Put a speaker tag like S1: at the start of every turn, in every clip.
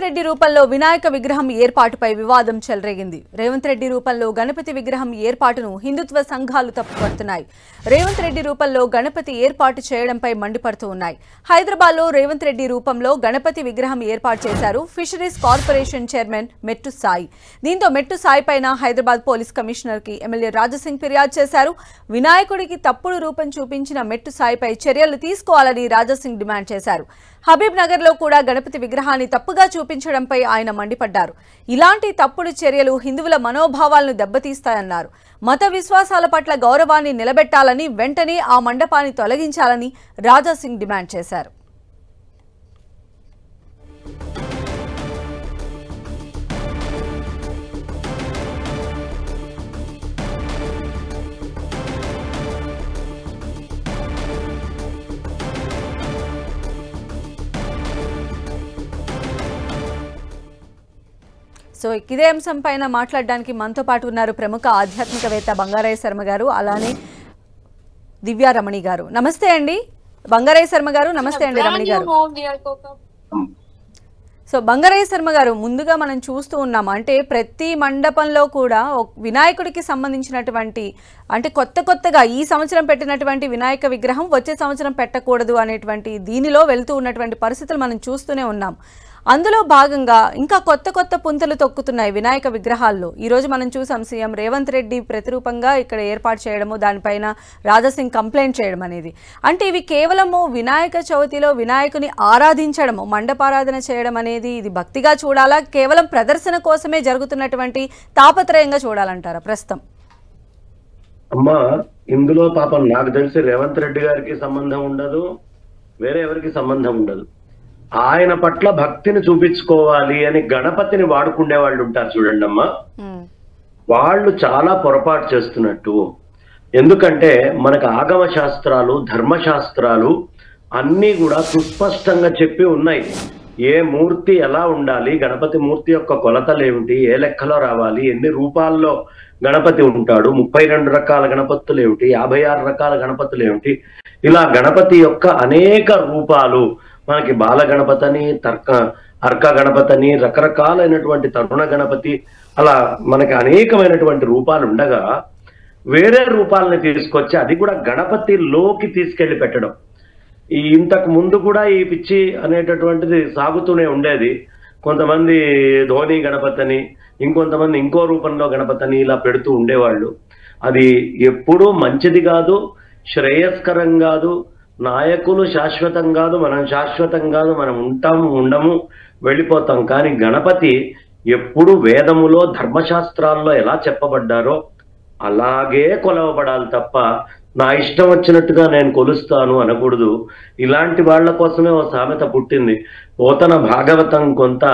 S1: రెడ్డి రూపంలో వినాయక విగ్రహం ఏర్పాటుపై వివాదం చెలరేగింది. రేవంత్ రెడ్డి రూపంలో గణపతి విగ్రహం ఏర్పాటును హిందుత్వ సంఘాలు తప్పుపడుతున్నాయి. రేవంత్ రెడ్డి రూపంలో గణపతి ఏర్పాటు చేయడంపై మండిపడుతూ ఉన్నాయి. హైదరాబాద్లో రేవంత్ రెడ్డి రూపంలో గణపతి విగ్రహం ఏర్పాటు చేశారు ఫిషరీస్ కార్పొరేషన్ చైర్మన్ మెట్టు సాయి. దీంతో మెట్టు సాయి పైన హైదరాబాద్ పోలీస్ కమిషనర్ కి ఎమ్మెల్యే రాజాసింగ్ ఫిర్యాదు చేశారు. వినాయకుడికి తప్పుడు రూపం చూపించిన మెట్టు సాయిపై చర్యలు తీసుకోవాలని రాజాసింగ్ డిమాండ్ చేశారు. హబీబ్ నగర్ లో కూడా గణపతి విగ్రహాన్ని తప్పుగా చూపించడంపై ఆయన మండిపడ్డారు. ఇలాంటి తప్పుడు చర్యలు హిందువుల మనోభావాలను దెబ్బతీస్తాయన్నారు. మత విశ్వాసాల పట్ల గౌరవాన్ని నిలబెట్టాలని, వెంటనే ఆ మండపాన్ని తొలగించాలని రాజాసింగ్ డిమాండ్ చేశారు. సో ఇదే అంశం పైన మాట్లాడడానికి మనతో పాటు ఉన్నారు ప్రముఖ ఆధ్యాత్మికవేత్త బంగారయ్య శర్మ గారు, అలానే దివ్య రమణి గారు. నమస్తే అండి బంగారయ్య శర్మ గారు. నమస్తే అండి రమణి గారు. సో బంగారయ్య శర్మ గారు, ముందుగా మనం చూస్తూ ఉన్నాము అంటే ప్రతి మండపంలో కూడా వినాయకుడికి సంబంధించినటువంటి అంటే కొత్తగా ఈ సంవత్సరం పెట్టినటువంటి వినాయక విగ్రహం వచ్చే సంవత్సరం పెట్టకూడదు అనేటువంటి దీనిలో వెళ్తూ ఉన్నటువంటి పరిస్థితులు మనం చూస్తూనే ఉన్నాం. అందులో భాగంగా ఇంకా కొత్త పుంతలు తొక్కుతున్నాయి వినాయక విగ్రహాల్లో. ఈ రోజు మనం చూసాం సీఎం రేవంత్ రెడ్డి ప్రతిరూపంగా ఇక్కడ ఏర్పాటు చేయడము, దానిపైన రాజాసింగ్ కంప్లైంట్ చేయడం అనేది. అంటే ఇవి కేవలము వినాయక చవితిలో వినాయకుని ఆరాధించడము, మండపారాధన చేయడం అనేది ఇది భక్తిగా చూడాలా, కేవలం ప్రదర్శన కోసమే జరుగుతున్నటువంటి తాపత్రయంగా చూడాలంటారా ప్రస్తుతం?
S2: అమ్మా, ఇందులో పాపం నాకు తెలిసి రేవంత్ రెడ్డి గారికి సంబంధం ఉండదు, వేరే ఎవరికి సంబంధం ఉండదు. ఆయన పట్ల భక్తిని చూపించుకోవాలి అని గణపతిని వాడుకునే వాళ్ళు ఉంటారు చూడండి అమ్మా, వాళ్ళు చాలా పొరపాటు చేస్తున్నట్టు. ఎందుకంటే మనకు ఆగమ శాస్త్రాలు, ధర్మశాస్త్రాలు అన్నీ కూడా సుస్పష్టంగా చెప్పి ఉన్నాయి. ఏ మూర్తి ఎలా ఉండాలి, గణపతి మూర్తి యొక్క కొలతలు ఏమిటి, ఏ లెక్కలో రావాలి, ఎన్ని రూపాల్లో గణపతి ఉంటాడు, 32 రకాల గణపతులు ఏమిటి, 56 రకాల గణపతులు ఏమిటి, ఇలా గణపతి యొక్క అనేక రూపాలు మనకి బాల గణపతి అని, అర్క గణపతి అని, రకరకాలైనటువంటి తరుణ గణపతి, అలా మనకి అనేకమైనటువంటి రూపాలు ఉండగా వేరే రూపాలని తీసుకొచ్చి అది కూడా గణపతిలోకి తీసుకెళ్లి పెట్టడం. ఇంతకు ముందు కూడా ఈ పిచ్చి అనేటటువంటిది సాగుతూనే ఉండేది. కొంతమంది ధోని గణపతి అని, ఇంకొంతమంది ఇంకో రూపంలో గణపతి అని ఇలా పెడుతూ ఉండేవాళ్ళు. అది ఎప్పుడూ మంచిది కాదు, శ్రేయస్కరం కాదు. నాయకులు శాశ్వతం కాదు, మనం శాశ్వతం కాదు, మనం ఉంటాము ఉండము వెళ్ళిపోతాం. కానీ గణపతి ఎప్పుడు వేదములో ధర్మశాస్త్రాల్లో ఎలా చెప్పబడ్డారో అలాగే కొలవబడాలి తప్ప నా ఇష్టం వచ్చినట్టుగా నేను కొలుస్తాను అనకూడదు. ఇలాంటి వాళ్ళ కోసమే ఓ సామెత పుట్టింది, పోతన భాగవతం కొంత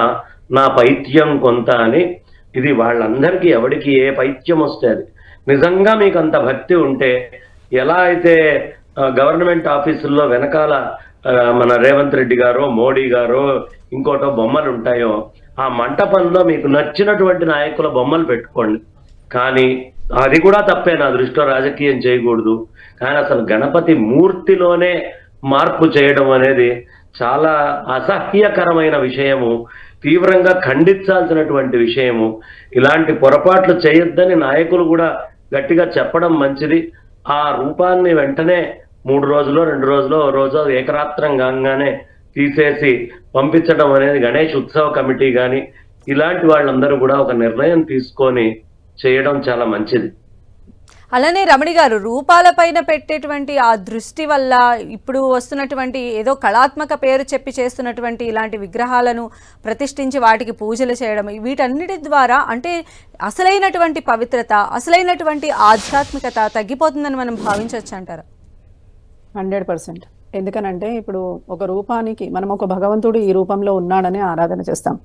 S2: నా పైత్యం కొంత అని. ఇది వాళ్ళందరికీ ఎవరికి ఏ పైత్యం వస్తే అది. నిజంగా మీకు అంత భక్తి ఉంటే ఎలా అయితే గవర్నమెంట్ ఆఫీసుల్లో వెనకాల మన రేవంత్ రెడ్డి గారో, మోడీ గారో, ఇంకోటో బొమ్మలు ఉంటాయో, ఆ మంటపంలో మీకు నచ్చినటువంటి నాయకుల బొమ్మలు పెట్టుకోండి. కానీ అది కూడా తప్పే, నా దృష్టిలో రాజకీయం చేయకూడదు. కానీ అసలు గణపతి మూర్తిలోనే మార్పు చేయడం అనేది చాలా అసహ్యకరమైన విషయము, తీవ్రంగా ఖండించాల్సినటువంటి విషయము. ఇలాంటి పొరపాట్లు చేయొద్దని నాయకులు కూడా గట్టిగా చెప్పడం మంచిది. ఆ రూపాన్ని వెంటనే 3 రోజులో 2 రోజులో రోజు ఏకరాత్రం కాగానే తీసేసి పంపించడం అనేది గణేష్ ఉత్సవ కమిటీ కానీ ఇలాంటి వాళ్ళందరూ కూడా ఒక నిర్ణయం తీసుకొని చేయడం చాలా మంచిది.
S1: అలానే రమణి గారు, రూపాల పైన పెట్టేటువంటి ఆ దృష్టి వల్ల ఇప్పుడు వస్తున్నటువంటి ఏదో కళాత్మక పేరు చెప్పి చేస్తున్నటువంటి ఇలాంటి విగ్రహాలను ప్రతిష్ఠించి వాటికి పూజలు చేయడం, వీటన్నిటి ద్వారా అంటే అసలైనటువంటి పవిత్రత, అసలైనటువంటి ఆధ్యాత్మికత తగ్గిపోతుందని మనం భావించవచ్చు అంటారా?
S3: 100%. ఎందుకనంటే ఇప్పుడు ఒక రూపానికి మనం ఒక భగవంతుడు ఈ రూపంలో ఉన్నాడని ఆరాధన చేస్తాం.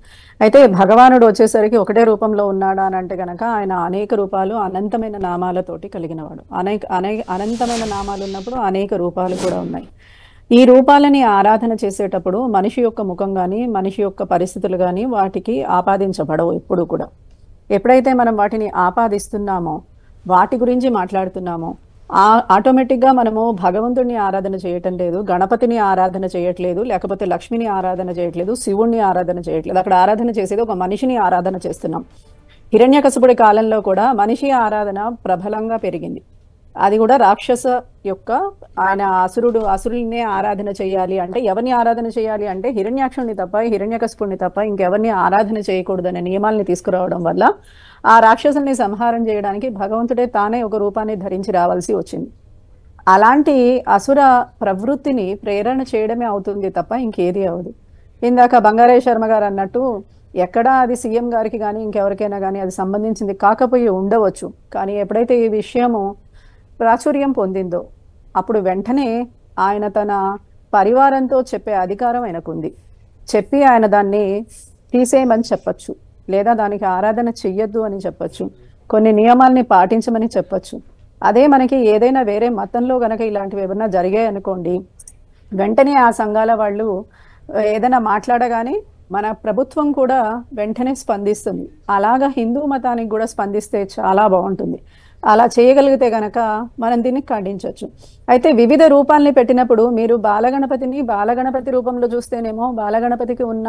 S3: అయితే భగవానుడు వచ్చేసరికి ఒకటే రూపంలో ఉన్నాడా అని అంటే కనుక ఆయన అనేక రూపాలు, అనంతమైన నామాలతోటి కలిగినవాడు. అనంతమైన నామాలు ఉన్నప్పుడు అనేక రూపాలు కూడా ఉన్నాయి. ఈ రూపాలని ఆరాధన చేసేటప్పుడు మనిషి యొక్క ముఖం కానీ, మనిషి యొక్క పరిస్థితులు కానీ వాటికి ఆపాదించబడవు ఎప్పుడు కూడా. ఎప్పుడైతే మనం వాటిని ఆపాదిస్తున్నామో, వాటి గురించి మాట్లాడుతున్నామో, ఆటోమేటిక్గా మనము భగవంతుడిని ఆరాధన చేయటం లేదు, గణపతిని ఆరాధన చేయట్లేదు, లేకపోతే లక్ష్మిని ఆరాధన చేయట్లేదు, శివుణ్ణి ఆరాధన చేయట్లేదు. అక్కడ ఆరాధన చేసేది ఒక మనిషిని ఆరాధన చేస్తున్నాం. హిరణ్యకశిపుడి కాలంలో కూడా మనిషి ఆరాధన ప్రబలంగా పెరిగింది. అది కూడా రాక్షస యొక్క ఆయన అసురుల్నే ఆరాధన చేయాలి అంటే ఎవరిని ఆరాధన చేయాలి అంటే హిరణ్యాక్షుడిని తప్ప హిరణ్యకశిపుడిని తప్ప ఇంకెవరిని ఆరాధన చేయకూడదనే నియమాల్ని తీసుకురావడం వల్ల ఆ రాక్షసుల్ని సంహారం చేయడానికి భగవంతుడే తానే ఒక రూపాన్ని ధరించి రావాల్సి వచ్చింది. అలాంటి అసుర ప్రవృత్తిని ప్రేరణ చేయడమే అవుతుంది తప్ప ఇంకేది అవదు. ఇందాక బంగారయ్య శర్మ గారు అన్నట్టు ఎక్కడా అది సీఎం గారికి కానీ ఇంకెవరికైనా కానీ అది సంబంధించింది కాకపోయి ఉండవచ్చు. కానీ ఎప్పుడైతే ఈ విషయము ప్రాచుర్యం పొందిందో అప్పుడు వెంటనే ఆయన తన పరివారంతో చెప్పే అధికారం ఆయనకుంది. చెప్పి ఆయన దాన్ని తీసేయమని చెప్పచ్చు, లేదా దానికి ఆరాధన చెయ్యొద్దు అని చెప్పచ్చు, కొన్ని నియమాల్ని పాటించమని చెప్పచ్చు. అదే మనకి ఏదైనా వేరే మతంలో గనక ఇలాంటివి ఏమన్నా జరిగాయి అనుకోండి, వెంటనే ఆ సంఘాల వాళ్ళు ఏదైనా మాట్లాడగానే మన ప్రభుత్వం కూడా వెంటనే స్పందిస్తుంది. అలాగా హిందూ మతానికి కూడా స్పందిస్తే చాలా బాగుంటుంది. అలా చేయగలిగితే గనక మనం దీన్ని ఖండించవచ్చు. అయితే వివిధ రూపాల్ని పెట్టినప్పుడు మీరు బాలగణపతిని బాలగణపతి రూపంలో చూస్తేనేమో బాలగణపతికి ఉన్న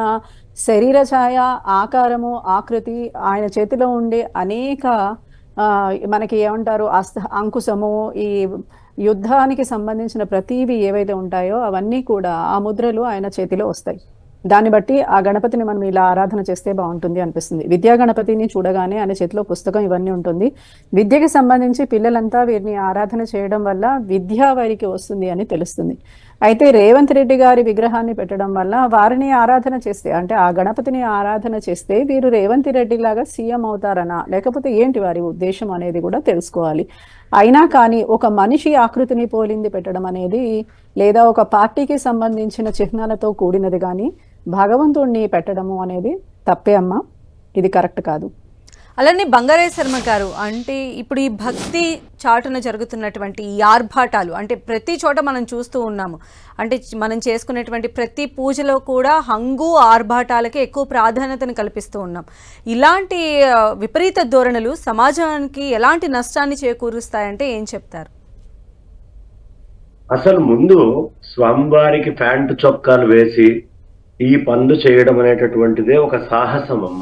S3: శరీర ఛాయ, ఆకారము, ఆకృతి, ఆయన చేతిలో ఉండే అనేక మనకి ఏమంటారు అంకుశము, ఈ యుద్ధానికి సంబంధించిన ప్రతివి ఏవైతే ఉంటాయో అవన్నీ కూడా ఆ ముద్రలు ఆయన చేతిలో వస్తాయి. దాన్ని బట్టి ఆ గణపతిని మనం ఇలా ఆరాధన చేస్తే బాగుంటుంది అనిపిస్తుంది. విద్యా గణపతిని చూడగానే ఆయన చేతిలో పుస్తకం ఇవన్నీ ఉంటుంది. విద్యకి సంబంధించి పిల్లలంతా వీరిని ఆరాధన చేయడం వల్ల విద్య వారికి వస్తుంది అని తెలుస్తుంది. అయితే రేవంత్ రెడ్డి గారి విగ్రహాన్ని పెట్టడం వల్ల వారిని ఆరాధన చేస్తే, అంటే ఆ గణపతిని ఆరాధన చేస్తే వీరు రేవంత్ రెడ్డి లాగా సీఎం అవుతారనా లేకపోతే ఏంటి వారి ఉద్దేశం అనేది కూడా తెలుసుకోవాలి. అయినా కానీ ఒక మనిషి ఆకృతిని పోలింది పెట్టడం అనేది, లేదా ఒక పార్టీకి సంబంధించిన చిహ్నాలతో కూడినది కానీ భగవంతుడిని పెట్టడము అనేది తప్పే అమ్మా, ఇది కరెక్ట్ కాదు.
S1: అలానే బంగారయ్య శర్మ గారు, అంటే ఇప్పుడు ఈ భక్తి చాటున జరుగుతున్నటువంటి ఈ ఆర్భాటాలు అంటే ప్రతి చోట మనం చూస్తూ ఉన్నాము. అంటే మనం చేసుకునేటువంటి ప్రతి పూజలో కూడా హంగు ఆర్భాటాలకే ఎక్కువ ప్రాధాన్యతను కల్పిస్తూ ఉన్నాం. ఇలాంటి విపరీత ధోరణులు సమాజానికి ఎలాంటి నష్టాన్ని చేకూరుస్తాయంటే ఏం చెప్తారు?
S2: అసలు ముందు స్వామివారికి ప్యాంటు చొక్కాలు వేసి ఈ పనులు చేయడం అనేటటువంటిదే ఒక సాహసం అమ్మ.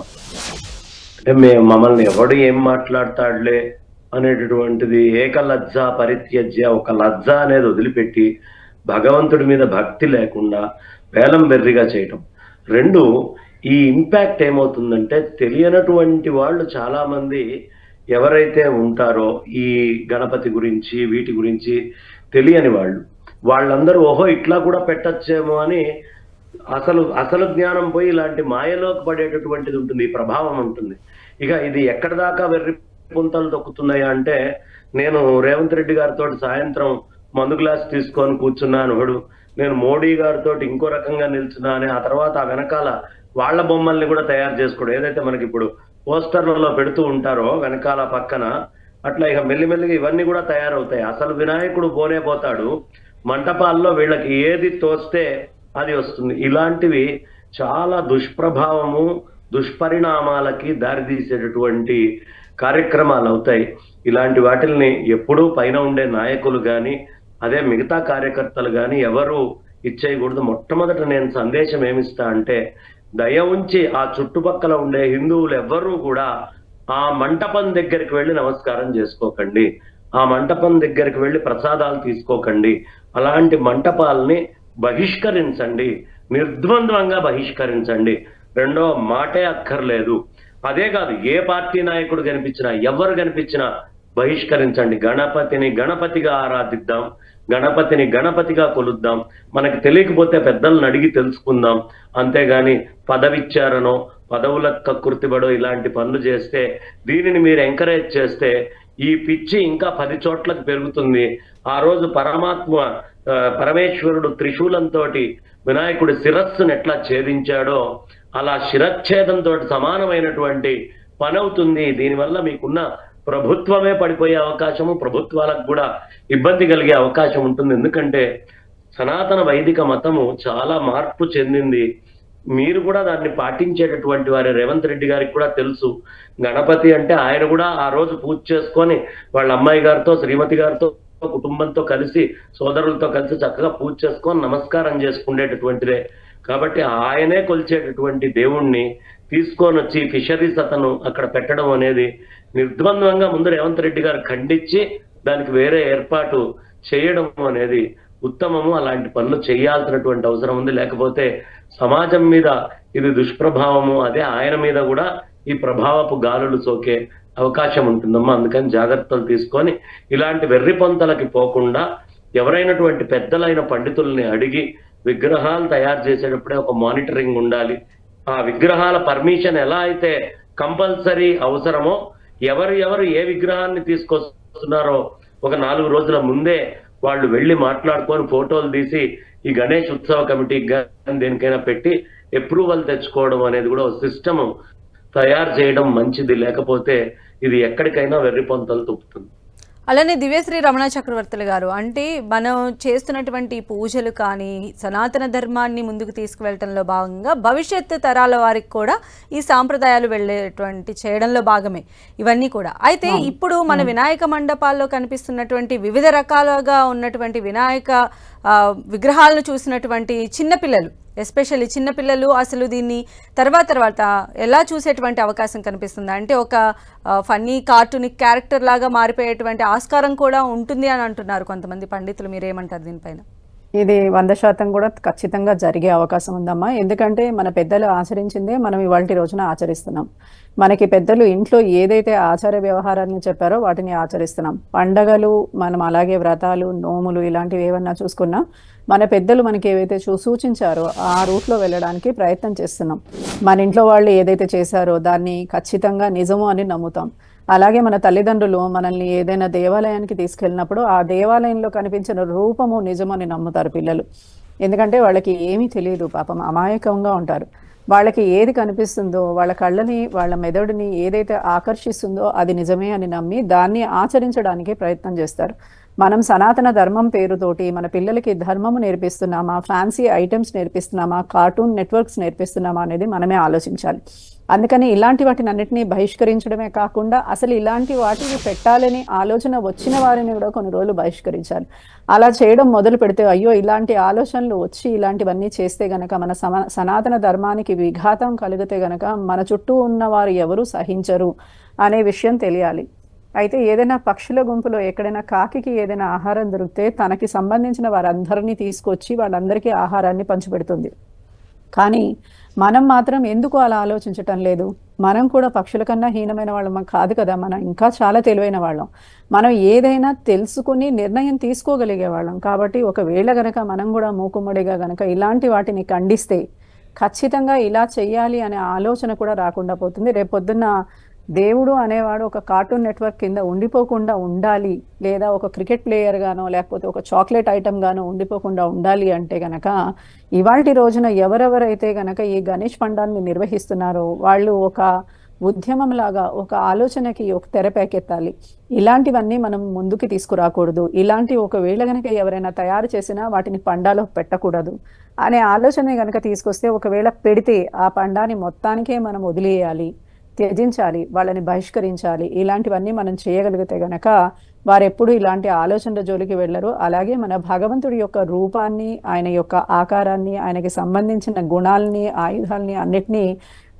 S2: అంటే మమ్మల్ని ఎవడు ఏం మాట్లాడతాడులే అనేటటువంటిది ఏకలజ్జ పరిత్యజ్య, ఒక లజ్జ అనేది వదిలిపెట్టి భగవంతుడి మీద భక్తి లేకుండా వేలం బెర్రిగా చేయటం. రెండు, ఈ ఇంపాక్ట్ ఏమవుతుందంటే తెలియనటువంటి వాళ్ళు చాలా మంది ఎవరైతే ఉంటారో ఈ గణపతి గురించి వీటి గురించి తెలియని వాళ్ళందరూ ఓహో ఇట్లా కూడా పెట్టచ్చేమో అని అసలు జ్ఞానం పోయి ఇలాంటి మాయలోకి పడేటటువంటిది ఉంటుంది, ఈ ప్రభావం ఉంటుంది. ఇక ఇది ఎక్కడి దాకా వెర్రి పుంతలు తొక్కుతున్నాయా అంటే, నేను రేవంత్ రెడ్డి గారితో సాయంత్రం మందు గ్లాస్ తీసుకొని కూర్చున్నాను, నేను మోడీ గారితో ఇంకో రకంగా నిల్చున్నాను, ఆ తర్వాత ఆ వెనకాల వాళ్ళ బొమ్మల్ని కూడా తయారు చేసుకోవడం, ఏదైతే మనకి ఇప్పుడు పోస్టర్లలో పెడుతూ ఉంటారో వెనకాల పక్కన, అట్లా ఇక మెల్లిమెల్లిగా ఇవన్నీ కూడా తయారవుతాయి. అసలు వినాయకుడు పోనే పోతాడు, మంటపాల్లో వీళ్ళకి ఏది తోస్తే అది వస్తుంది. ఇలాంటివి చాలా దుష్ప్రభావము, దుష్పరిణామాలకి దారితీసేటటువంటి కార్యక్రమాలు అవుతాయి. ఇలాంటి వాటిల్ని ఎప్పుడూ పైన ఉండే నాయకులు కానీ అదే మిగతా కార్యకర్తలు కానీ ఎవరు ఇచ్చేయకూడదు. మొట్టమొదట నేను సందేశం ఏమిస్తా అంటే, దయ ఉంచి ఆ చుట్టుపక్కల ఉండే హిందువులు ఎవ్వరూ కూడా ఆ మంటపం దగ్గరికి వెళ్ళి నమస్కారం చేసుకోకండి, ఆ మంటపం దగ్గరికి వెళ్ళి ప్రసాదాలు తీసుకోకండి. అలాంటి మంటపాలని బహిష్కరించండి, నిర్ద్వంద్వంగా బహిష్కరించండి. రెండో మాటే అక్కర్లేదు. అదే కాదు, ఏ పార్టీ నాయకుడు కనిపించినా ఎవరు కనిపించినా బహిష్కరించండి. గణపతిని గణపతిగా ఆరాధిద్దాం, గణపతిని గణపతిగా కొలుద్దాం. మనకి తెలియకపోతే పెద్దలను అడిగి తెలుసుకుందాం. అంతేగాని పదవిచ్చారనో పదవుల కక్కుర్తిబడో ఇలాంటి పనులు చేస్తే, దీనిని మీరు ఎంకరేజ్ చేస్తే ఈ పిచ్చి ఇంకా 10 చోట్లకు పెరుగుతుంది. ఆ రోజు పరమేశ్వరుడు త్రిశూలంతో వినాయకుడి శిరస్సును ఎట్లా ఛేదించాడో అలా శిరచ్ఛేదంతో సమానమైనటువంటి పని అవుతుంది. దీనివల్ల మీకున్న ప్రభుత్వమే పడిపోయే అవకాశము, ప్రభుత్వాలకు కూడా ఇబ్బంది కలిగే అవకాశం ఉంటుంది. ఎందుకంటే సనాతన వైదిక మతము చాలా మార్పు చెందింది. మీరు కూడా దాన్ని పాటించేటటువంటి వారి రేవంత్ రెడ్డి గారికి కూడా తెలుసు. గణపతి అంటే ఆయన కూడా ఆ రోజు పూజ చేసుకొని వాళ్ళ అమ్మాయి గారితో శ్రీమతి గారితో కుటుంబంతో కలిసి సోదరులతో కలిసి చక్కగా పూజ చేసుకొని నమస్కారం చేసుకునేటటువంటిదే. కాబట్టి ఆయనే కొలిచేటటువంటి దేవుణ్ణి తీసుకొని వచ్చి ఫిషరీస్ అతను అక్కడ పెట్టడం అనేది నిర్ద్వంద్వంగా ముందు రేవంత్ రెడ్డి గారు ఖండించి దానికి వేరే ఏర్పాటు చేయడం అనేది ఉత్తమము. అలాంటి పనులు చేయాల్సినటువంటి అవసరం ఉంది. లేకపోతే సమాజం మీద ఇది దుష్ప్రభావము, అదే ఆయన మీద కూడా ఈ ప్రభావపు గాలులు సోకే అవకాశం ఉంటుందమ్మా. అందుకని జాగ్రత్తలు తీసుకొని ఇలాంటి వెర్రి పొంతలకి పోకుండా ఎవరైనటువంటి పెద్దలైన పండితుల్ని అడిగి విగ్రహాలు తయారు చేసేటప్పుడే ఒక మానిటరింగ్ ఉండాలి. ఆ విగ్రహాల పర్మిషన్ ఎలా అయితే కంపల్సరీ అవసరమో ఎవరు ఏ విగ్రహాన్ని తీసుకొస్తున్నారో ఒక 4 రోజుల ముందే వాళ్ళు వెళ్ళి మాట్లాడుకొని ఫోటోలు తీసి ఈ గణేష్ ఉత్సవ కమిటీ దేనికైనా పెట్టి అప్రూవల్ తెచ్చుకోవడం అనేది కూడా ఒక సిస్టమ్ తయారు చేయడం మంచిది. లేకపోతే ఇది ఎక్కడికైనా వెర్రి పొంతలు తొప్పుతుంది.
S1: అలానే దివ్యశ్రీ రమణ చక్రవర్తులు గారు, అంటే మనం చేస్తున్నటువంటి పూజలు కానీ సనాతన ధర్మాన్ని ముందుకు తీసుకువెళ్ళటంలో భాగంగా భవిష్యత్తు తరాల వారికి కూడా ఈ సాంప్రదాయాలు వెళ్ళేటువంటి చేయడంలో భాగమే ఇవన్నీ కూడా. అయితే ఇప్పుడు మన వినాయక మండపాల్లో కనిపిస్తున్నటువంటి వివిధ రకాలుగా ఉన్నటువంటి వినాయక విగ్రహాలను చూసినటువంటి చిన్నపిల్లలు, ఎస్పెషల్లీ చిన్నపిల్లలు అసలు దీన్ని తర్వాత ఎలా చూసేటువంటి అవకాశం కనిపిస్తుంది అంటే ఒక ఫన్నీ కార్టూనిక్ క్యారెక్టర్ లాగా మారిపోయేటువంటి ఆస్కారం కూడా ఉంటుంది అని అంటున్నారు కొంతమంది పండితులు. మీరేమంటారు దీనిపైన?
S3: ఇది 100% కూడా ఖచ్చితంగా జరిగే అవకాశం ఉందమ్మా. ఎందుకంటే మన పెద్దలు ఆచరించిందే మనం ఇవాల్టి రోజున ఆచరిస్తున్నాం. మనకి పెద్దలు ఇంట్లో ఏదైతే ఆచార వ్యవహారాన్ని చెప్పారో వాటిని ఆచరిస్తున్నాం. పండగలు మనం అలాగే వ్రతాలు, నోములు ఇలాంటివి ఏమన్నా చూసుకున్నా మన పెద్దలు మనకి ఏవైతే సూచించారో ఆ రూట్లో వెళ్ళడానికి ప్రయత్నం చేస్తున్నాం. మన ఇంట్లో వాళ్ళు ఏదైతే చేశారో దాన్ని ఖచ్చితంగా నిజము అని నమ్ముతాం. అలాగే మన తల్లిదండ్రులు మనల్ని ఏదైనా దేవాలయానికి తీసుకెళ్ళినప్పుడు ఆ దేవాలయంలో కనిపించిన రూపము నిజమని నమ్ముతారు పిల్లలు. ఎందుకంటే వాళ్ళకి ఏమీ తెలియదు, పాపం అమాయకంగా ఉంటారు. వాళ్ళకి ఏది కనిపిస్తుందో వాళ్ళ కళ్ళని వాళ్ళ మెదడుని ఏదైతే ఆకర్షిస్తుందో అది నిజమే అని నమ్మి దాన్ని ఆచరించడానికి ప్రయత్నం చేస్తారు. మనం సనాతన ధర్మం పేరుతోటి మన పిల్లలకి ధర్మము నేర్పిస్తున్నామా, ఫ్యాన్సీ ఐటమ్స్ నేర్పిస్తున్నామా, కార్టూన్ నెట్వర్క్స్ నేర్పిస్తున్నామా అనేది మనమే ఆలోచించాలి. అందుకని ఇలాంటి వాటిని అన్నిటినీ బహిష్కరించడమే కాకుండా అసలు ఇలాంటి వాటిని పెట్టాలని ఆలోచన వచ్చిన వారిని కూడా కొన్ని రోజులు బహిష్కరించాలి. అలా చేయడం మొదలు పెడితే అయ్యో ఇలాంటి ఆలోచనలు వచ్చి ఇలాంటివన్నీ చేస్తే గనక మన సనాతన ధర్మానికి విఘాతం కలిగితే గనక మన చుట్టూ ఉన్న వారు ఎవరు సహించరు అనే విషయం తెలియాలి. అయితే ఏదైనా పక్షుల గుంపులో ఎక్కడైనా కాకికి ఏదైనా ఆహారం దొరికితే తనకి సంబంధించిన వారందరినీ తీసుకొచ్చి వాళ్ళందరికీ ఆహారాన్ని పంచిపెడుతుంది. కానీ మనం మాత్రం ఎందుకు అలా ఆలోచించటం లేదు? మనం కూడా పక్షుల కన్నా హీనమైన వాళ్ళం కాదు కదా, మనం ఇంకా చాలా తెలివైన వాళ్ళం. మనం ఏదైనా తెలుసుకుని నిర్ణయం తీసుకోగలిగే వాళ్ళం. కాబట్టి ఒకవేళ గనక మనం కూడా మూకుమ్మడిగా గనక ఇలాంటి వాటిని ఖండిస్తే ఖచ్చితంగా ఇలా చెయ్యాలి అనే ఆలోచన కూడా రాకుండా పోతుంది. రేపొద్దున్న దేవుడు అనేవాడు ఒక కార్టూన్ నెట్వర్క్ కింద ఉండిపోకుండా ఉండాలి, లేదా ఒక క్రికెట్ ప్లేయర్ గానో లేకపోతే ఒక చాక్లెట్ ఐటమ్ గానో ఉండిపోకుండా ఉండాలి అంటే గనక ఇవాల్టి రోజున ఎవరెవరైతే గనక ఈ గణేష్ పండాన్ని నిర్వహిస్తున్నారో వాళ్ళు ఒక ఉద్యమం లాగా ఒక ఆలోచనకి ఒక తెరపైకెత్తాలి. ఇలాంటివన్నీ మనం ముందుకు తీసుకురాకూడదు. ఇలాంటి ఒకవేళ గనక ఎవరైనా తయారు చేసినా వాటిని పండాలో పెట్టకూడదు అనే ఆలోచన గనక తీసుకొస్తే, ఒకవేళ పెడితే ఆ పండాన్ని మొత్తానికే మనం వదిలేయాలి, త్యజించాలి, వాళ్ళని బహిష్కరించాలి. ఇలాంటివన్నీ మనం చేయగలిగితే గనక వారెప్పుడు ఇలాంటి ఆలోచనల జోలికి వెళ్ళరు. అలాగే మన భగవంతుడి యొక్క రూపాన్ని, ఆయన యొక్క ఆకారాన్ని, ఆయనకి సంబంధించిన గుణాలని, ఆయుధాలని అన్నిటినీ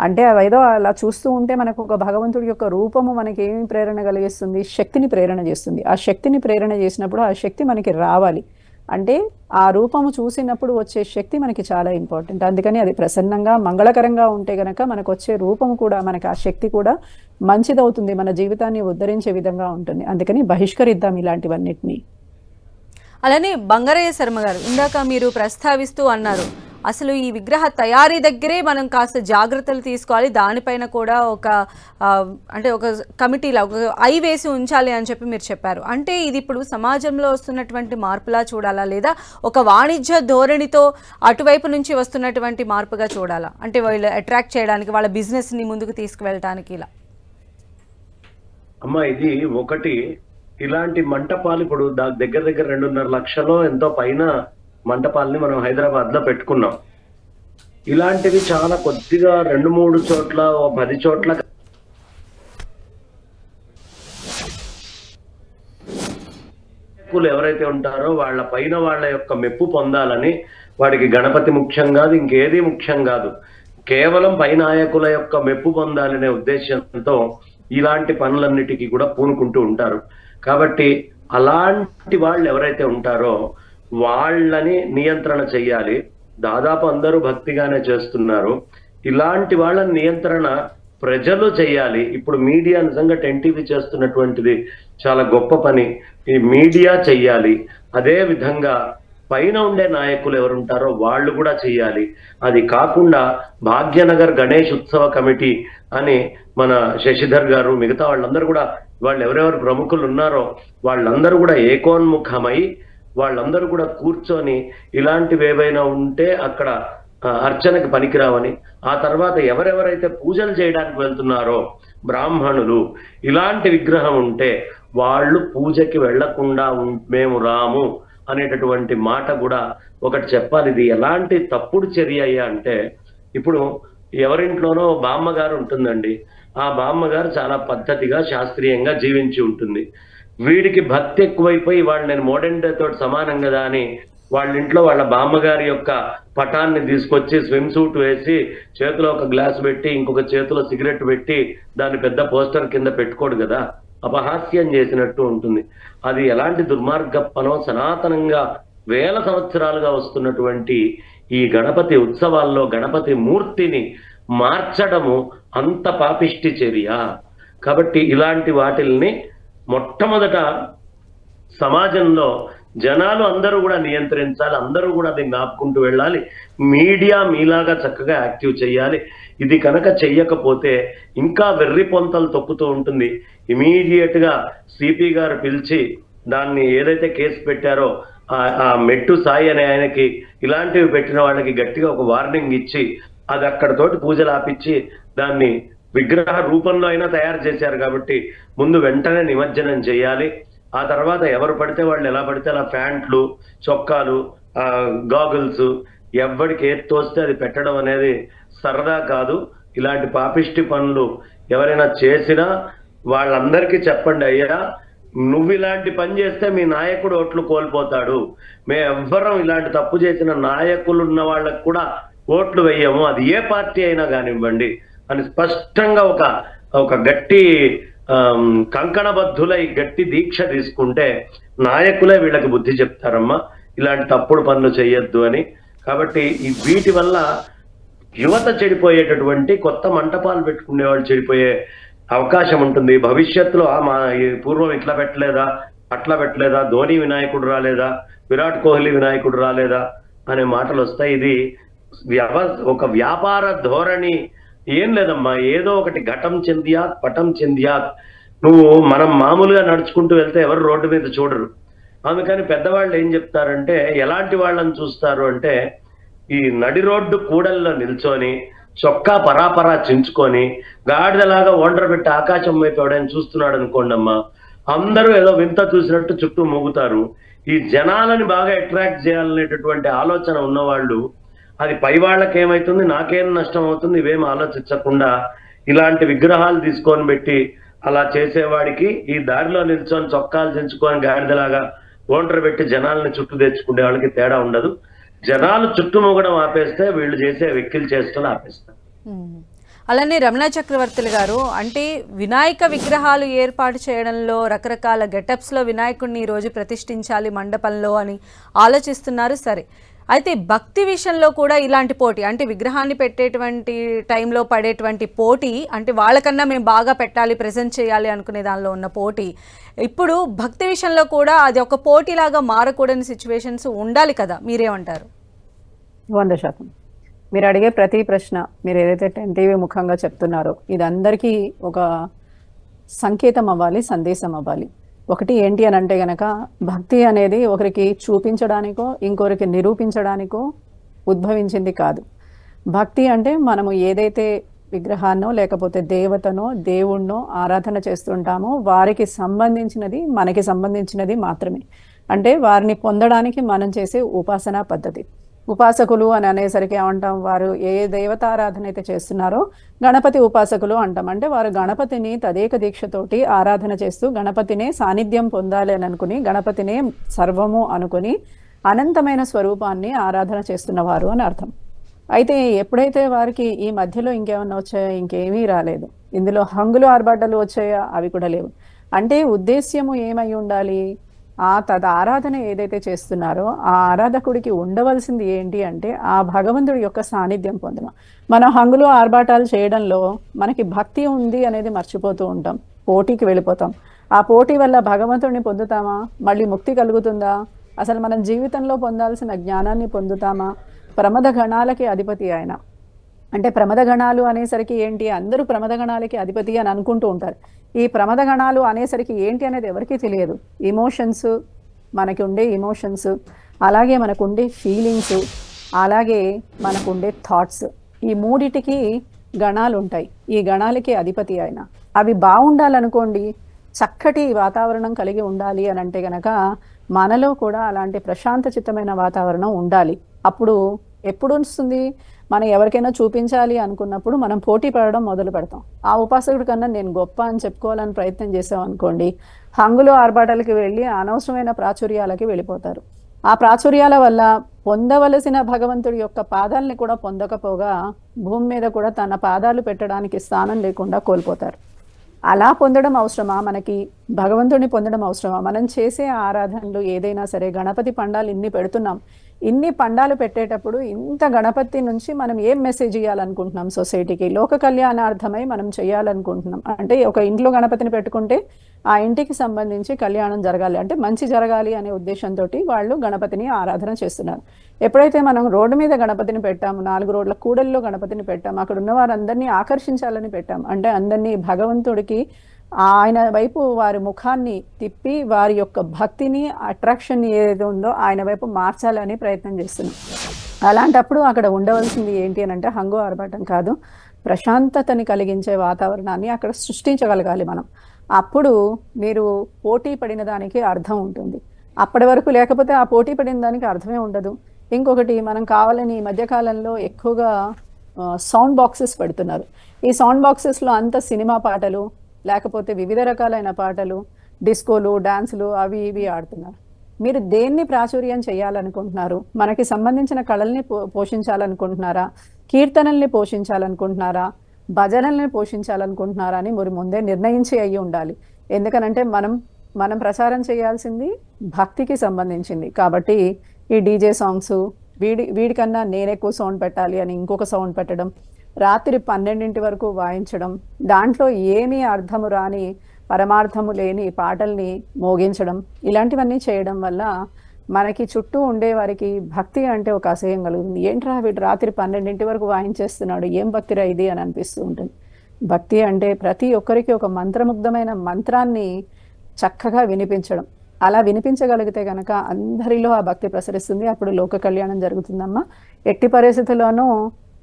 S3: అంటే అవేదో అలా చూస్తూ ఉంటే మనకు ఒక భగవంతుడి యొక్క రూపము మనకి ఏమి ప్రేరణ కలిగిస్తుంది? శక్తిని ప్రేరణ చేస్తుంది. ఆ శక్తిని ప్రేరణ చేసినప్పుడు ఆ శక్తి మనకి రావాలి. అంటే ఆ రూపము చూసినప్పుడు వచ్చే శక్తి మనకి చాలా ఇంపార్టెంట్. అందుకని అది ప్రసన్నంగా మంగళకరంగా ఉంటే గనక మనకు వచ్చే రూపము కూడా, మనకి ఆ శక్తి కూడా మంచిదవుతుంది, మన జీవితాన్ని ఉద్ధరించే విధంగా ఉంటుంది. అందుకని బహిష్కరిద్దాం ఇలాంటివన్నిటినీ.
S1: అలానే బంగారయ్య శర్మ గారు, ఇందాక మీరు ప్రస్తావిస్తూ అన్నారు అసలు ఈ విగ్రహ తయారీ దగ్గరే మనం కాస్త జాగ్రత్తలు తీసుకోవాలి, దానిపైన కూడా ఒక అంటే ఒక కమిటీలా ఒక ఐ వేసి ఉంచాలి అని చెప్పి మీరు చెప్పారు. అంటే ఇది ఇప్పుడు సమాజంలో వస్తున్నటువంటి మార్పులా చూడాలా, లేదా ఒక వాణిజ్య ధోరణితో అటువైపు నుంచి వస్తున్నటువంటి మార్పుగా చూడాలా? అంటే వాళ్ళు అట్రాక్ట్ చేయడానికి, వాళ్ళ బిజినెస్ని ముందుకు తీసుకువెళ్ళడానికి ఇలా?
S2: అమ్మా ఇది ఒకటి, ఇలాంటి మంటపాలు ఇప్పుడు దగ్గర 2.5 లక్షలో ఎంతో పైన మంటపాలని మనం హైదరాబాద్ లో పెట్టుకున్నాం. ఇలాంటివి చాలా కొద్దిగా 2-3 చోట్ల 10 చోట్ల నాయకులు ఎవరైతే ఉంటారో వాళ్ళ పైన వాళ్ళ యొక్క మెప్పు పొందాలని, వాడికి గణపతి ముఖ్యం కాదు, ఇంకేది ముఖ్యం కాదు, కేవలం పై నాయకుల యొక్క మెప్పు పొందాలనే ఉద్దేశంతో ఇలాంటి పనులన్నిటికీ కూడా పూనుకుంటూ ఉంటారు. కాబట్టి అలాంటి వాళ్ళు ఎవరైతే ఉంటారో వాళ్ళని నియంత్రణ చెయ్యాలి. దాదాపు అందరూ భక్తిగానే చేస్తున్నారు. ఇలాంటి వాళ్ళని నియంత్రణ ప్రజలు చేయాలి. ఇప్పుడు మీడియా నిజంగా 10 TV చేస్తున్నటువంటిది చాలా గొప్ప పని. ఈ మీడియా చెయ్యాలి. అదే విధంగా పైన ఉండే నాయకులు ఎవరుంటారో వాళ్ళు కూడా చెయ్యాలి. అది కాకుండా భాగ్యనగర్ గణేష్ ఉత్సవ కమిటీ అని మన శశిధర్ గారు, మిగతా వాళ్ళందరూ కూడా, వాళ్ళు ఎవరెవరు ప్రముఖులు ఉన్నారో వాళ్ళందరూ కూడా ఏకోన్ముఖమై వాళ్ళందరూ కూడా కూర్చొని ఇలాంటివి ఏవైనా ఉంటే అక్కడ అర్చనకి పనికిరావని, ఆ తర్వాత ఎవరెవరైతే పూజలు చేయడానికి వెళ్తున్నారో బ్రాహ్మణులు, ఇలాంటి విగ్రహం ఉంటే వాళ్ళు పూజకి వెళ్లకుండా మేము రాము అనేటటువంటి మాట కూడా ఒకటి చెప్పాలి. ఇది ఎలాంటి తప్పుడు చర్య అయ్యా అంటే, ఇప్పుడు ఎవరింట్లోనో బామ్మగారు ఉంటుందండి. ఆ బామ్మగారు చాలా పద్ధతిగా శాస్త్రీయంగా జీవించి ఉంటుంది. వీడికి భక్తి ఎక్కువైపోయి వాళ్ళు నేను మోడర్న్ డే తోటి సమానం కదా అని వాళ్ళ ఇంట్లో వాళ్ళ బామ్మగారి యొక్క పటాన్ని తీసుకొచ్చి స్విమ్ సూట్ వేసి చేతిలో ఒక గ్లాస్ పెట్టి ఇంకొక చేతిలో సిగరెట్ పెట్టి దాన్ని పెద్ద పోస్టర్ కింద పెట్టుకోడు కదా, అపహాస్యం చేసినట్టు ఉంటుంది. అది ఎలాంటి దుర్మార్గప్పనో, సనాతనంగా వేల సంవత్సరాలుగా వస్తున్నటువంటి ఈ గణపతి ఉత్సవాల్లో గణపతి మూర్తిని మార్చడము అంత పాపిష్టి చర్య. కాబట్టి ఇలాంటి వాటిల్ని మొట్టమొదట సమాజంలో జనాలు అందరూ కూడా నియంత్రించాలి. అందరూ కూడా దీన్ని ఆపుకుంటూ వెళ్ళాలి. మీడియా మీలాగా చక్కగా యాక్టివ్ చేయాలి. ఇది కనుక చెయ్యకపోతే ఇంకా వెర్రి పొంతలు తొక్కుతూ ఉంటుంది. ఇమీడియట్ గా సిపి గారు పిలిచి దాన్ని ఏదైతే కేసు పెట్టారో ఆ మెట్టు సాయి అనే ఆయనకి ఇలాంటివి పెట్టిన వాళ్ళకి గట్టిగా ఒక వార్నింగ్ ఇచ్చి అది అక్కడతోటి పూజలు ఆపిచ్చి దాన్ని విగ్రహ రూపంలో అయినా తయారు చేశారు కాబట్టి ముందు వెంటనే నిమజ్జనం చేయాలి. ఆ తర్వాత ఎవరు పడితే వాళ్ళు ఎలా పడితే అలా ప్యాంట్లు, చొక్కాలు, గాగుల్స్ ఎవరికి ఏది తోస్తే అది పెట్టడం అనేది సరదా కాదు. ఇలాంటి పాపిష్టి పనులు ఎవరైనా చేసినా వాళ్ళందరికీ చెప్పండి, అయ్యా నువ్వు ఇలాంటి పని చేస్తే మీ నాయకుడు ఓట్లు కోల్పోతాడు, మేము ఎవ్వరం ఇలాంటి తప్పు చేసిన నాయకులు ఉన్న వాళ్ళకు కూడా ఓట్లు వేయము, అది ఏ పార్టీ అయినా కానివ్వండి అని స్పష్టంగా ఒక గట్టి కంకణబద్ధులై గట్టి దీక్ష తీసుకుంటే నాయకులే వీళ్ళకి బుద్ధి చెప్తారమ్మా ఇలాంటి తప్పుడు పనులు చేయొద్దు అని. కాబట్టి వీటి వల్ల యువత చెడిపోయేటటువంటి, కొత్త మంటపాలు పెట్టుకునే వాళ్ళు చెడిపోయే అవకాశం ఉంటుంది. భవిష్యత్తులో మా పూర్వం ఇట్లా పెట్టలేదా, అట్లా పెట్టలేదా, ధోని వినాయకుడు రాలేదా, విరాట్ కోహ్లీ వినాయకుడు రాలేదా అనే మాటలు వస్తాయి. ఇది ఒక వ్యాపార ధోరణి ఏం లేదమ్మా. ఏదో ఒకటి ఘటం చెందియాత్ పటం చెందియాత్. నువ్వు మనం మామూలుగా నడుచుకుంటూ వెళ్తే ఎవరు రోడ్డు మీద చూడరు. అందుకని పెద్దవాళ్ళు ఏం చెప్తారంటే, ఎలాంటి వాళ్ళని చూస్తారు అంటే, ఈ నడి రోడ్డు కూడల్లో నిల్చొని చొక్కా పరాపరా చించుకొని గాడిదలాగా ఒండ్ర పెట్టి ఆకాశం వైపు ఎవడైనా చూస్తున్నాడు అనుకోండి అమ్మా, అందరూ ఏదో వింత చూసినట్టు చుట్టూ మూగుతారు. ఈ జనాలని బాగా అట్రాక్ట్ చేయాలనేటటువంటి ఆలోచన ఉన్నవాళ్ళు అది పై వాళ్ళకి ఏమైతుంది, నాకేం నష్టం అవుతుంది, ఇవేం ఆలోచించకుండా ఇలాంటి విగ్రహాలు తీసుకొని పెట్టి అలా చేసేవాడికి ఈ దారిలో నిల్చొని చొక్కాలు చించుకొని గాడిదలాగా ఓంటర్ పెట్టి జనాలని చుట్టూ తెచ్చుకునే వాళ్ళకి తేడా ఉండదు. జనాలు చుట్టుముగడం ఆపేస్తే వీళ్ళు చేసే వెక్కిలు చేష్టలు ఆపేస్తారు.
S1: అలానే రమణ చక్రవర్తులు గారు, అంటే వినాయక విగ్రహాలు ఏర్పాటు చేయడంలో రకరకాల గెటప్స్లో వినాయకుడిని ఈరోజు ప్రతిష్ఠించాలి మండపంలో అని ఆలోచిస్తున్నారు. సరే, అయితే భక్తి విషయంలో కూడా ఇలాంటి పోటీ, అంటే విగ్రహాన్ని పెట్టేటువంటి టైంలో పడేటువంటి పోటీ, అంటే వాళ్ళకన్నా మేము బాగా పెట్టాలి, ప్రెజెంట్ చేయాలి అనుకునే దానిలో ఉన్న పోటీ, ఇప్పుడు భక్తి విషయంలో కూడా అది ఒక పోటీలాగా మారకూడని సిచ్యువేషన్స్ ఉండాలి కదా, మీరేమంటారు?
S3: 100%. మీరు అడిగే ప్రతి ప్రశ్న, మీరు ఏదైతే 10 TV ముఖంగా చెప్తున్నారో ఇది అందరికీ ఒక సంకేతం అవ్వాలి, సందేశం అవ్వాలి. ఒకటి ఏంటి అని అంటే గనక, భక్తి అనేది ఒకరికి చూపించడానికో ఇంకొకరికి నిరూపించడానికో ఉద్భవించింది కాదు. భక్తి అంటే మనము ఏదైతే విగ్రహాన్నో లేకపోతే దేవతనో దేవుణ్ణో ఆరాధన చేస్తుంటామో వారికి సంబంధించినది, మనకి సంబంధించినది మాత్రమే. అంటే వారిని పొందడానికి మనం చేసే ఉపాసనా పద్ధతి. ఉపాసకులు అని అనేసరికి ఏమంటాం, వారు ఏ దేవతారాధన అయితే చేస్తున్నారో గణపతి ఉపాసకులు అంటాం. అంటే వారు గణపతిని తదేక దీక్షతోటి ఆరాధన చేస్తూ గణపతినే సాన్నిధ్యం పొందాలి అని అనుకుని, గణపతినే సర్వము అనుకుని అనంతమైన స్వరూపాన్ని ఆరాధన చేస్తున్నవారు అని అర్థం. అయితే ఎప్పుడైతే వారికి ఈ మధ్యలో ఇంకేమన్నా వచ్చాయా, ఇంకేమీ రాలేదు. ఇందులో హంగులు ఆర్భాటాలు వచ్చాయా, అవి కూడా లేవు. అంటే ఉద్దేశ్యము ఏమై ఉండాలి, ఆ ఆరాధన ఏదైతే చేస్తున్నారో ఆ ఆరాధకుడికి ఉండవలసింది ఏంటి అంటే ఆ భగవంతుడి యొక్క సాన్నిధ్యం పొందడం. మనం హంగులు ఆర్భాటాలు చేయడంలో మనకి భక్తి ఉంది అనేది మర్చిపోతూ ఉంటాం, పోటీకి వెళ్ళిపోతాం. ఆ పోటీ వల్ల భగవంతుడిని పొందుతామా, మళ్ళీ ముక్తి కలుగుతుందా, అసలు మనం జీవితంలో పొందాల్సిన జ్ఞానాన్ని పొందుతామా? ప్రమద గణాలకి అధిపతి ఆయన. అంటే ప్రమద గణాలు అనేసరికి ఏంటి, అందరూ ప్రమద గణాలకి అధిపతి అని అనుకుంటూ ఉంటారు. ఈ ప్రమద గణాలు అనేసరికి ఏంటి అనేది ఎవరికీ తెలియదు. ఎమోషన్స్, మనకి ఉండే ఎమోషన్స్, అలాగే మనకు ఉండే ఫీలింగ్స్, అలాగే మనకు ఉండే థాట్స్, ఈ మూడిటికి గణాలు ఉంటాయి. ఈ గణాలకి అధిపతి ఆయన. అవి బాగుండాలనుకోండి, చక్కటి వాతావరణం కలిగి ఉండాలి అని అంటే గనక మనలో కూడా అలాంటి ప్రశాంత చిత్తమైన వాతావరణం ఉండాలి. అప్పుడు ఎప్పుడు వస్తుంది, మనం ఎవరికైనా చూపించాలి అనుకున్నప్పుడు మనం పోటీ పడడం మొదలు పెడతాం. ఆ ఉపాసకుడి కన్నా నేను గొప్ప అని చెప్పుకోవాలని ప్రయత్నం చేసాం అనుకోండి, హంగులు ఆర్భాటాలకి వెళ్ళి అనవసరమైన ప్రాచుర్యాలకి వెళ్ళిపోతారు. ఆ ప్రాచుర్యాల వల్ల పొందవలసిన భగవంతుడి యొక్క పాదాలని కూడా పొందకపోగా భూమి మీద కూడా తన పాదాలు పెట్టడానికి స్థానం లేకుండా కోల్పోతారు. అలా పొందడం అవసరమా మనకి, భగవంతుడిని పొందడం అవసరమా? మనం చేసే ఆరాధనలు ఏదైనా సరే, గణపతి పండాలు ఇన్ని పెడుతున్నాం, ఇన్ని పండాలు పెట్టేటప్పుడు ఇంత గణపతి నుంచి మనం ఏం మెసేజ్ ఇవ్వాలనుకుంటున్నాం సొసైటీకి? లోక కళ్యాణార్థమై మనం చేయాలనుకుంటున్నాం. అంటే ఒక ఇంట్లో గణపతిని పెట్టుకుంటే ఆ ఇంటికి సంబంధించి కళ్యాణం జరగాలి, అంటే మంచి జరగాలి అనే ఉద్దేశంతో వాళ్ళు గణపతిని ఆరాధన చేస్తున్నారు. ఎప్పుడైతే మనం రోడ్డు మీద గణపతిని పెట్టాము, 4 రోడ్ల కూడల్లో గణపతిని పెట్టాము, అక్కడ ఉన్న వారందరినీ ఆకర్షించాలని పెట్టాం. అంటే అందరినీ భగవంతుడికి ఆయన వైపు వారి ముఖాన్ని తిప్పి వారి యొక్క భక్తిని, అట్రాక్షన్ ఏదైతే ఉందో ఆయన వైపు మార్చాలని ప్రయత్నం చేస్తున్నాం. అలాంటప్పుడు అక్కడ ఉండవలసింది ఏంటి అని అంటే హంగు ఆర్భాటం కాదు, ప్రశాంతతని కలిగించే వాతావరణాన్ని అక్కడ సృష్టించగలగాలి మనం. అప్పుడు మీరు పోటీ పడిన దానికి అర్థం ఉంటుంది. అప్పటి వరకు లేకపోతే ఆ పోటీ పడిన దానికి అర్థమే ఉండదు. ఇంకొకటి, మనం కావాలని ఈ మధ్యకాలంలో ఎక్కువగా సౌండ్ బాక్సెస్ పెడుతున్నారు. ఈ సౌండ్ బాక్సెస్లో అంత సినిమా పాటలు, లేకపోతే వివిధ రకాలైన పాటలు, డిస్కోలు, డాన్సులు అవి ఇవి ఆడుతున్నారు. మీరు దేన్ని ప్రాచుర్యం చేయాలనుకుంటున్నారు? మనకి సంబంధించిన కళల్ని పోషించాలనుకుంటున్నారా, కీర్తనల్ని పోషించాలనుకుంటున్నారా, భజనల్ని పోషించాలనుకుంటున్నారా అని మీరు ముందే నిర్ణయించి అయ్యి ఉండాలి. ఎందుకనంటే మనం ప్రచారం చేయాల్సింది భక్తికి సంబంధించింది. కాబట్టి ఈ డీజే సాంగ్స్, వీడికన్నా నేను ఎక్కువ సౌండ్ పెట్టాలి అని ఇంకొక సౌండ్ పెట్టడం, రాత్రి 12 వరకు వాయించడం, దాంట్లో ఏమీ అర్థము రాని, పరమార్థము లేని పాటల్ని మోగించడం, ఇలాంటివన్నీ చేయడం వల్ల మనకి చుట్టూ ఉండేవారికి భక్తి అంటే ఒక అసహ్యం కలుగుతుంది. ఏంట్రా వీడు రాత్రి 12 వరకు వాయించేస్తున్నాడు, ఏం భక్తిరా ఇది అని అనిపిస్తూ ఉంటుంది. భక్తి అంటే ప్రతి ఒక్కరికి ఒక మంత్రముగ్ధమైన మంత్రాన్ని చక్కగా వినిపించడం. అలా వినిపించగలిగితే కనుక అందరిలో ఆ భక్తి ప్రసరిస్తుంది. అప్పుడు లోక కళ్యాణం జరుగుతుందమ్మా. ఎట్టి పరిస్థితుల్లోనూ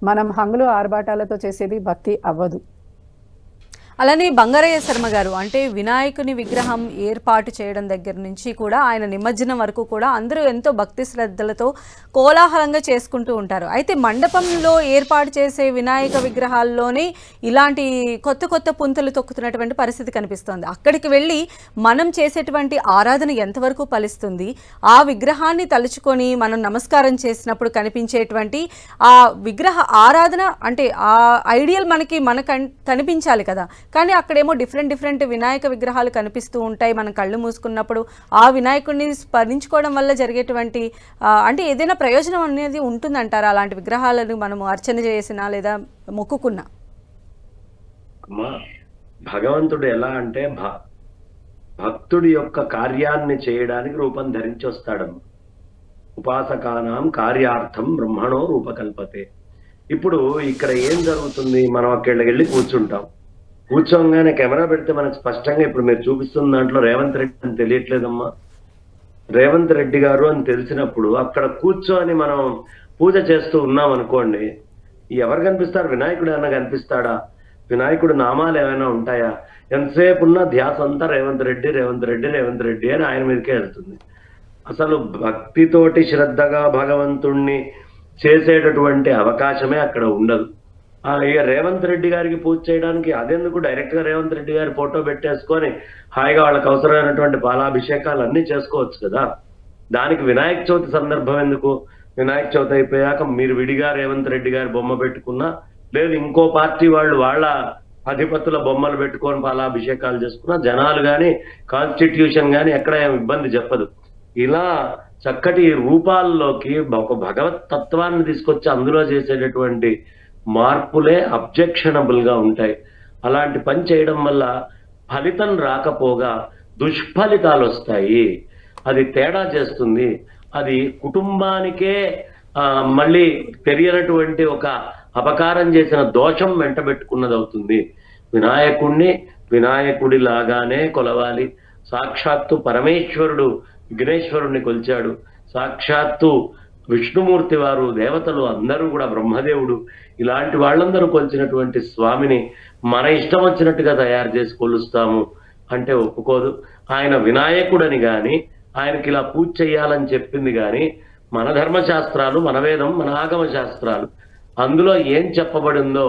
S3: మనం హంగులు ఆర్భాటాలతో చేసేది భక్తి అవ్వదు.
S1: అలానే బంగారయ్య శర్మ గారు, అంటే వినాయకుని విగ్రహం ఏర్పాటు చేయడం దగ్గర నుంచి కూడా ఆయన నిమజ్జనం వరకు కూడా అందరూ ఎంతో భక్తి శ్రద్ధలతో కోలాహలంగా చేసుకుంటూ ఉంటారు. అయితే మండపంలో ఏర్పాటు చేసే వినాయక విగ్రహాల్లోనే ఇలాంటి కొత్త కొత్త పుంతలు తొక్కుతున్నటువంటి పరిస్థితి కనిపిస్తోంది. అక్కడికి వెళ్ళి మనం చేసేటువంటి ఆరాధన ఎంతవరకు ఫలిస్తుంది? ఆ విగ్రహాన్ని తలుచుకొని మనం నమస్కారం చేసినప్పుడు కనిపించేటువంటి ఆ విగ్రహ ఆరాధన, అంటే ఆ ఐడియల్ మనకు కనిపించాలి కదా. కానీ అక్కడేమో డిఫరెంట్ వినాయక విగ్రహాలు కనిపిస్తూ ఉంటాయి. మనం కళ్ళు మూసుకున్నప్పుడు ఆ వినాయకుడిని స్మరించుకోవడం వల్ల జరిగేటువంటి అంటే ఏదైనా ప్రయోజనం అనేది ఉంటుందంటారా అలాంటి విగ్రహాలను మనము అర్చన చేసినా లేదా మొక్కుకున్నా?
S2: భగవంతుడు ఎలా అంటే భక్తుడి యొక్క కార్యాన్ని చేయడానికి రూపం ధరించి వస్తాడమ్మ. ఉపాసకానాం కార్యార్థం బ్రహ్మణో రూపకల్పతే. ఇప్పుడు ఇక్కడ ఏం జరుగుతుంది, మనం అక్కడికి వెళ్ళి కూర్చుంటాం. కూర్చోగానే కెమెరా పెడితే మనకు స్పష్టంగా ఇప్పుడు మీరు చూపిస్తున్న దాంట్లో రేవంత్ రెడ్డి అని తెలియట్లేదమ్మా. రేవంత్ రెడ్డి గారు అని తెలిసినప్పుడు అక్కడ కూర్చొని మనం పూజ చేస్తూ ఉన్నాం అనుకోండి, ఎవరు కనిపిస్తారు? వినాయకుడు ఏమైనా కనిపిస్తాడా? వినాయకుడు నామాలు ఏమైనా ఉంటాయా? ఎంతసేపు ఉన్న ధ్యాస అంతా రేవంత్ రెడ్డి రేవంత్ రెడ్డి రేవంత్ రెడ్డి అని ఆయన మీదకే వెళ్తుంది. అసలు భక్తితోటి శ్రద్ధగా భగవంతుణ్ణి చేసేటటువంటి అవకాశమే అక్కడ ఉండదు. ఇక రేవంత్ రెడ్డి గారికి పూజ చేయడానికి అదెందుకు, డైరెక్ట్ గా రేవంత్ రెడ్డి గారి ఫోటో పెట్టేసుకొని హాయిగా వాళ్ళకి అవసరమైనటువంటి పాలాభిషేకాలు అన్ని చేసుకోవచ్చు కదా. దానికి వినాయక చవితి సందర్భం ఎందుకు? వినాయక చవితి అయిపోయాక మీరు విడిగా రేవంత్ రెడ్డి గారి బొమ్మ పెట్టుకున్నా, లేదు ఇంకో పార్టీ వాళ్ళు వాళ్ళ అధిపతుల బొమ్మలు పెట్టుకొని పాలాభిషేకాలు చేసుకున్నా జనాలు కానీ కాన్స్టిట్యూషన్ కానీ ఎక్కడ ఇబ్బంది చెప్పదు. ఇలా చక్కటి రూపాల్లోకి ఒక భగవత్ తత్వాన్ని తీసుకొచ్చి అందులో చేసేటటువంటి మార్పులే అబ్జెక్షనబుల్ గా ఉంటాయి. అలాంటి పని చేయడం వల్ల ఫలితం రాకపోగా దుష్ఫలితాలు వస్తాయి. అది తేడా చేస్తుంది. అది కుటుంబానికే మళ్ళీ తెలియనటువంటి ఒక అపకారం చేసిన దోషం వెంటబెట్టుకున్నది అవుతుంది. వినాయకుడి లాగానే కొలవాలి. సాక్షాత్తు పరమేశ్వరుడు విఘ్నేశ్వరుణ్ణి కొలిచాడు. సాక్షాత్తు విష్ణుమూర్తి వారు, దేవతలు అందరూ కూడా, బ్రహ్మదేవుడు, ఇలాంటి వాళ్ళందరూ కొలిచినటువంటి స్వామిని మన ఇష్టం వచ్చినట్టుగా తయారు చేసి కొలుస్తాము అంటే ఒప్పుకోదు. ఆయన వినాయకుడని గాని ఆయనకి ఇలా పూజ చేయాలని చెప్పింది కానీ మన ధర్మశాస్త్రాలు, మన వేదం, మన ఆగమ శాస్త్రాలు, అందులో ఏం చెప్పబడిందో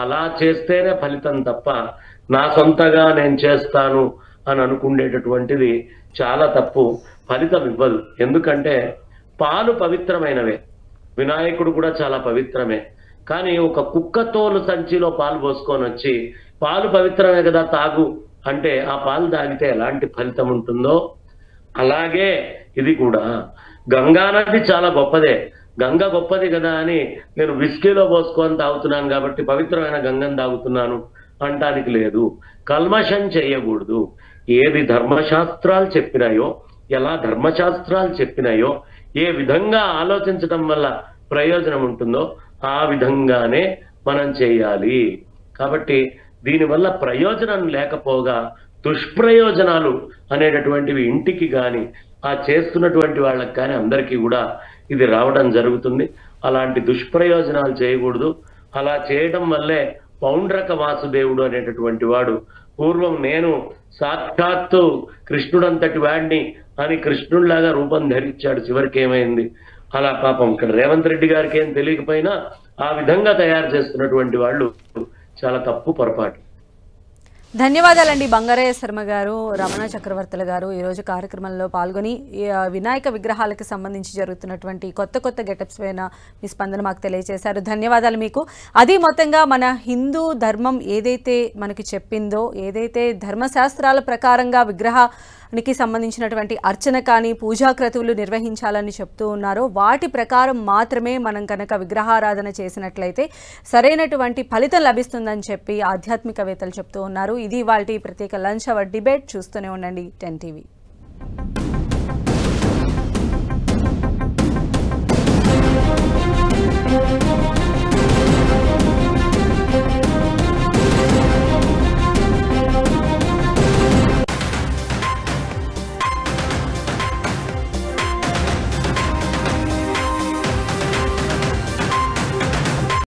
S2: అలా చేస్తేనే ఫలితం తప్ప నా సొంతగా నేను చేస్తాను అని అనుకునేటటువంటిది చాలా తప్పు, ఫలితం ఇవ్వదు. ఎందుకంటే పాలు పవిత్రమైనవే, వినాయకుడు కూడా చాలా పవిత్రమే. కానీ ఒక కుక్క తోలు సంచిలో పాలు పోసుకొని వచ్చి పాలు పవిత్రమే కదా తాగు అంటే ఆ పాలు తాగితే ఎలాంటి ఫలితం ఉంటుందో అలాగే ఇది కూడా. గంగా నది చాలా గొప్పదే, గంగ గొప్పది కదా అని నేను విస్కీలో పోసుకొని తాగుతున్నాను కాబట్టి పవిత్రమైన గంగను తాగుతున్నాను అంటానికి లేదు. కల్మషం చేయకూడదు. ఏది ధర్మశాస్త్రాలు చెప్పినాయో, ఎలా ధర్మశాస్త్రాలు చెప్పినాయో, ఏ విధంగా ఆలోచించడం వల్ల ప్రయోజనం ఉంటుందో ఆ విధంగానే మనం చేయాలి. కాబట్టి దీనివల్ల ప్రయోజనం లేకపోగా దుష్ప్రయోజనాలు అనేటటువంటివి ఇంటికి కానీ ఆ చేస్తున్నటువంటి వాళ్ళకి కానీ అందరికీ కూడా ఇది రావడం జరుగుతుంది. అలాంటి దుష్ప్రయోజనాలు చేయకూడదు. అలా చేయడం వల్లే పౌండ్రక వాసుదేవుడు అనేటటువంటి వాడు పూర్వం నేను సాక్షాత్తు కృష్ణుడంతటి వాడిని అని కృష్ణుడిలాగా రూపం ధరించాడు. చివరికి ఏమైంది? అలా పాపం ఇక్కడ రేవంత్ రెడ్డి గారికి ఏం తెలియకపోయినా ఆ విధంగా తయారు చేస్తున్నటువంటి వాళ్ళు చాలా తప్పు, పొరపాటు.
S1: ధన్యవాదాలండి బంగారయ్య శర్మ గారు, రమణ చక్రవర్తుల గారు ఈరోజు కార్యక్రమంలో పాల్గొని వినాయక విగ్రహాలకు సంబంధించి జరుగుతున్నటువంటి కొత్త గెటప్స్ పైన మీ స్పందన మాకు తెలియజేశారు. ధన్యవాదాలు మీకు. అది మొత్తంగా మన హిందూ ధర్మం ఏదైతే మనకి చెప్పిందో, ఏదైతే ధర్మశాస్త్రాల ప్రకారంగా విగ్రహానికి సంబంధించినటువంటి అర్చన కానీ పూజా క్రతువులు నిర్వహించాలని చెప్తూ ఉన్నారో వాటి ప్రకారం మాత్రమే మనం కనుక విగ్రహారాధన చేసినట్లయితే సరైనటువంటి ఫలితం లభిస్తుందని చెప్పి ఆధ్యాత్మికవేత్తలు చెప్తూ ఉన్నారు. ఇది ఇవాల్టి ప్రత్యేక లంచ్ అవర్ డిబేట్. చూస్తూనే ఉండండి 10 TV.